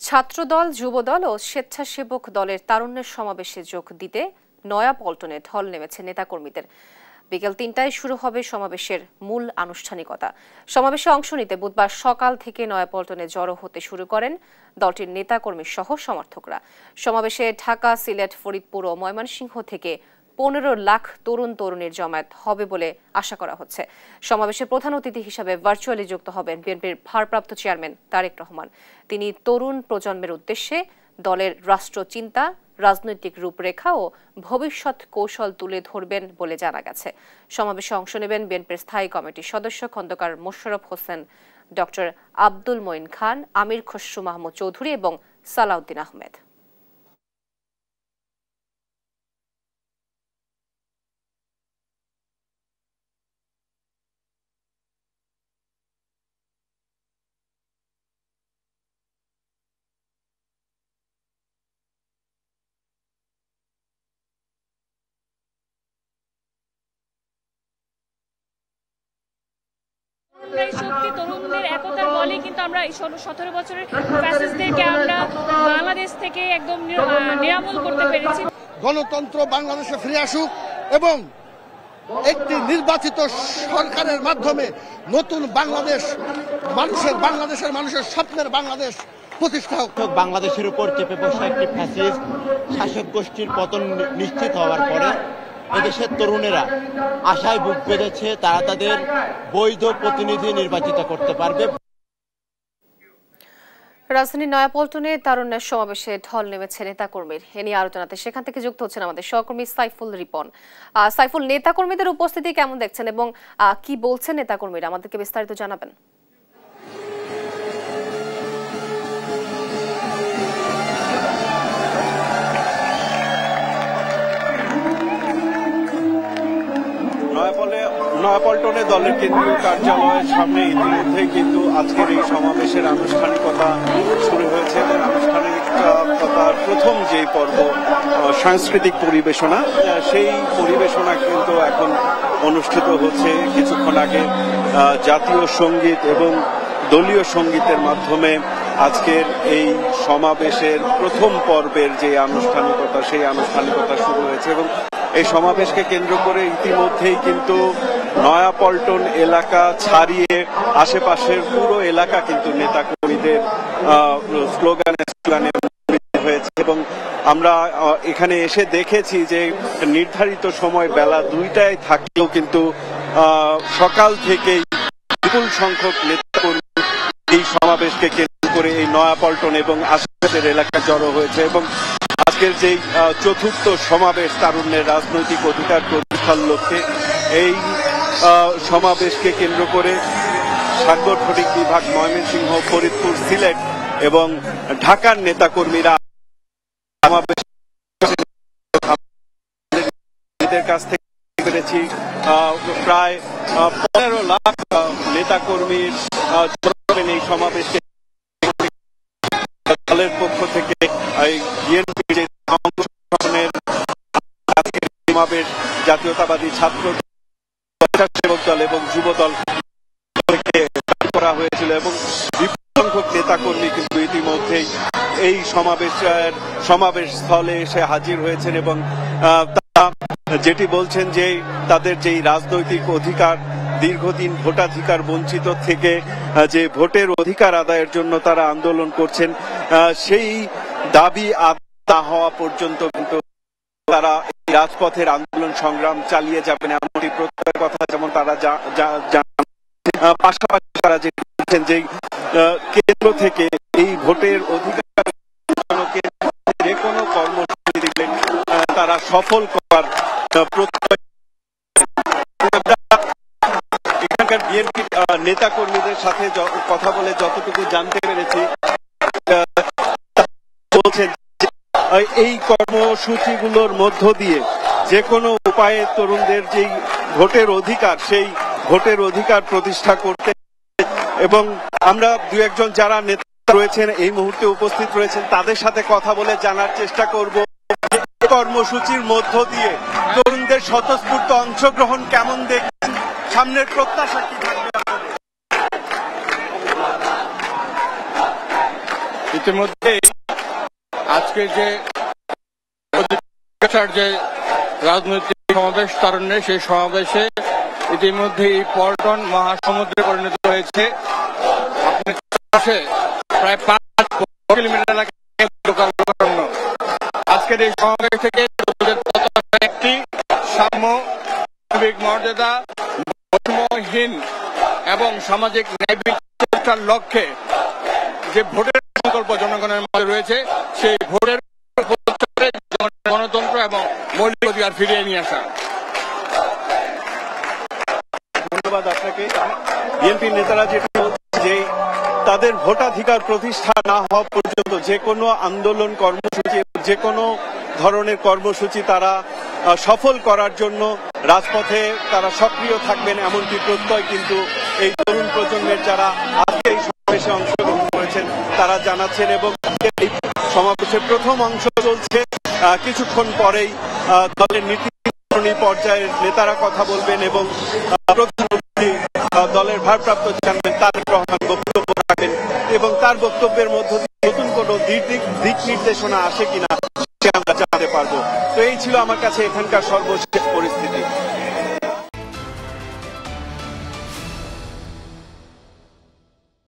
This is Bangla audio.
ছাত্রদল, যুবদল ও স্বেচ্ছাসেবক দলের তারুণ্যের সমাবেশে যোগ দিতে নয়াপল্টনে ঢল নেমেছে নেতাকর্মীদের। বিকেল ৩টায় শুরু হবে সমাবেশের মূল আনুষ্ঠানিকতা। সমাবেশে অংশ নিতে বুধবার সকাল থেকে নয়াপল্টনে জড়ো হতে শুরু করেন দলটির নেতাকর্মী সহ সমর্থকরা। সমাবেশে ঢাকা, সিলেট, ফরিদপুর ও ময়মনসিংহ থেকে ১৫ লাখ তরুণ তরুণীর জমায়েত হবে বলে আশা করা হচ্ছে। সমাবেশে প্রধান অতিথি হিসেবে ভার্চুয়ালি যুক্ত হবেন বিএনপির ভারপ্রাপ্ত চেয়ারম্যান তারেক রহমান। তিনি তরুণ প্রজন্মের উদ্দেশ্যে দলের রাষ্ট্রচিন্তা, রাজনৈতিক রূপরেখা ও ভবিষ্যৎ কৌশল তুলে ধরবেন বলে জানা গেছে। সমাবেশে অংশ নেবেন বিএনপির স্থায়ী কমিটির সদস্য খন্দকার মোশাররফ হোসেন, ডক্টর আব্দুল মঈন খান, আমির খসরু মাহমুদ চৌধুরী এবং সালাউদ্দিন আহমেদ। শক্তি তরুণদের একতার বলে কিন্তু আমরা 17 বছরের ফ্যাসিস্টদেরকে আমরা বাংলাদেশ থেকে একদম নিরামূল করতে পেরেছি। গণতন্ত্র বাংলাদেশে ফিরে আসুক এবং একটি নির্বাচিত সরকারের মাধ্যমে নতুন বাংলাদেশ, বাংলাদেশের মানুষের স্বপ্নের বাংলাদেশ প্রতিষ্ঠা হোক। বাংলাদেশের উপর চেপে বসা একটি ফ্যাসিস্ট শাসক গোষ্ঠীর পতন নিশ্চিত হওয়ার পরে এদেশের তরুণেরা আশায় বুক বেঁধেছে, তারা তাদের বৈধ প্রতিনিধি নির্বাচিত করতে পারবে। রাজধানীর নয়াপল্টনে তারুণ্যের সমাবেশে ঢল নেমেছে নেতাকর্মীর। এ নিয়ে আলোচনাতে সেখান থেকে যুক্ত হচ্ছেন আমাদের সহকর্মী সাইফুল রিপন। সাইফুল, নেতাকর্মীদের উপস্থিতি কেমন দেখছেন এবং কি বলছেন নেতাকর্মীরা, আমাদেরকে বিস্তারিত জানাবেন। নয়াপল্টনে দলের কেন্দ্রীয় কার্যালয়ের সামনে ইতিমধ্যে কিন্তু আজকের এই সমাবেশের আনুষ্ঠানিকতা শুরু হয়েছে এবং আনুষ্ঠানিকতার প্রথম যে পর্ব সাংস্কৃতিক পরিবেশনা, সেই পরিবেশনা কিন্তু এখন অনুষ্ঠিত হচ্ছে। কিছুক্ষণ আগে জাতীয় সঙ্গীত এবং দলীয় সঙ্গীতের মাধ্যমে আজকের এই সমাবেশের প্রথম পর্বের যে আনুষ্ঠানিকতা, সেই আনুষ্ঠানিকতা শুরু হয়েছে এবং এই সমাবেশকে কেন্দ্র করে ইতিমধ্যেই কিন্তু নয়াপল্টন এলাকা ছাড়িয়ে আশেপাশের পুরো এলাকা কিন্তু নেতাকর্মীদের স্লোগানে হয়েছে এবং আমরা এখানে এসে দেখেছি যে নির্ধারিত সময় বেলা 2টায় থাকলেও কিন্তু সকাল থেকেই বিপুল সংখ্যক নেতাকর্মী এই সমাবেশকে কেন্দ্র করে এই নয়াপল্টন এবং আশেপাশের এলাকায় জড়ো হয়েছে এবং আজকের যে চতুর্থ সমাবেশ তারুণ্যের রাজনৈতিক অধিকার প্রতিষ্ঠার লক্ষ্যে, এই সমাবেশকে কেন্দ্র করে সাংগঠনিক বিভাগ ময়মনসিংহ, ফরিদপুর, সিলেট এবং ঢাকার নেতাকর্মীরা সমাবেশের কাছ থেকে পেরেছি প্রায় 15 লাখ নেতাকর্মীর এই সমাবেশকে দলের পক্ষ থেকে বিএনপির সমাবেশ জাতীয়তাবাদী ছাত্র স্বেচ্ছাসেবক দল এবং যুব দল করা হয়েছিল এবং বিপুল সংখ্যক নেতাকর্মী কিন্তু ইতিমধ্যেই এই সমাবেশ স্থলে এসে হাজির হয়েছেন এবং তারা যেটি বলছেন যে তাদের যেই রাজনৈতিক অধিকার, দীর্ঘদিন ভোটাধিকার বঞ্চিত থেকে যে ভোটের অধিকার আদায়ের জন্য তারা আন্দোলন করছেন, সেই দাবি আদায় হওয়া পর্যন্ত কিন্তু তারা এই রাজপথের আন্দোলন সংগ্রাম চালিয়ে যাবেন এমনটি প্রত্যয়ের কথা যেমন তারা পাশাপাশি তারা যে বলছেন যে কেন্দ্র থেকে এই ভোটের অধিকার যে কোনো কর্মসূচি দিলেন তারা সফল করার প্রত্যয়। এখানকার বিএনপি নেতাকর্মীদের সাথে কথা বলে যতটুকু জানতে পেরেছি, বলছেন এই কর্মসূচিগুলোর মধ্য দিয়ে যে কোনো উপায়ে তরুণদের যেই ভোটের অধিকার, সেই ভোটের অধিকার প্রতিষ্ঠা করতে এবং আমরা দু একজন যারা নেতা রয়েছেন এই মুহূর্তে উপস্থিত রয়েছেন তাদের সাথে কথা বলে জানার চেষ্টা করব কর্মসূচির মধ্য দিয়ে তরুণদের স্বতঃস্ফূর্ত অংশগ্রহণ কেমন দেখছেন, সামনের প্রত্যাশা কি থাকবে। ইতিমধ্যে আজকে যে যে রাজনৈতিক সমাবেশ তারুণ্যের সেই সমাবেশে ইতিমধ্যে এই পল্টন মহাসমুদ্রে পরিণত হয়েছে। প্রায় 5 কিলোমিটার এলাকায় আজকের এই সমাবেশ থেকে একটি সাম্য, মানবিক মর্যাদা, বৈষম্যহীন এবং সামাজিক ন্যায় বিচারের লক্ষ্যে যে ভোটের সংকল্প জনগণের মধ্যে রয়েছে, সেই ভোটের গণতন্ত্র এবং মৌলিক অধিকার ফিরিয়ে নিয়ে আসা। ধন্যবাদ আপনাকে। বিএনপি নেতারা যেটা যে তাদের ভোটাধিকার প্রতিষ্ঠা না হওয়া পর্যন্ত যে কোনো আন্দোলন কর্মসূচি, যে কোনো ধরনের কর্মসূচি তারা সফল করার জন্য রাজপথে তারা সক্রিয় থাকবেন, এমনটি প্রত্যয় কিন্তু এই তরুণ প্রজন্মের যারা আজকে এই সমাবেশে অংশগ্রহণ করেছেন তারা জানাচ্ছেন। এবং এই সমাবেশের প্রথম অংশ চলছে, কিছুক্ষণ পরেই দলের নীতি পর্যায়ের নেতারা কথা বলবেন এবং প্রধানমন্ত্রী দলের ভারপ্রাপ্ত চেয়ারম্যান তারেক রহমান বক্তব্য রাখবেন এবং তার বক্তব্যের মধ্য দিয়ে নতুন কোনো দিক নির্দেশনা আসে কিনা সে আমরা জানতে পারবো। তো এই ছিল আমার কাছে এখানকার সর্বশেষ পরিস্থিতি।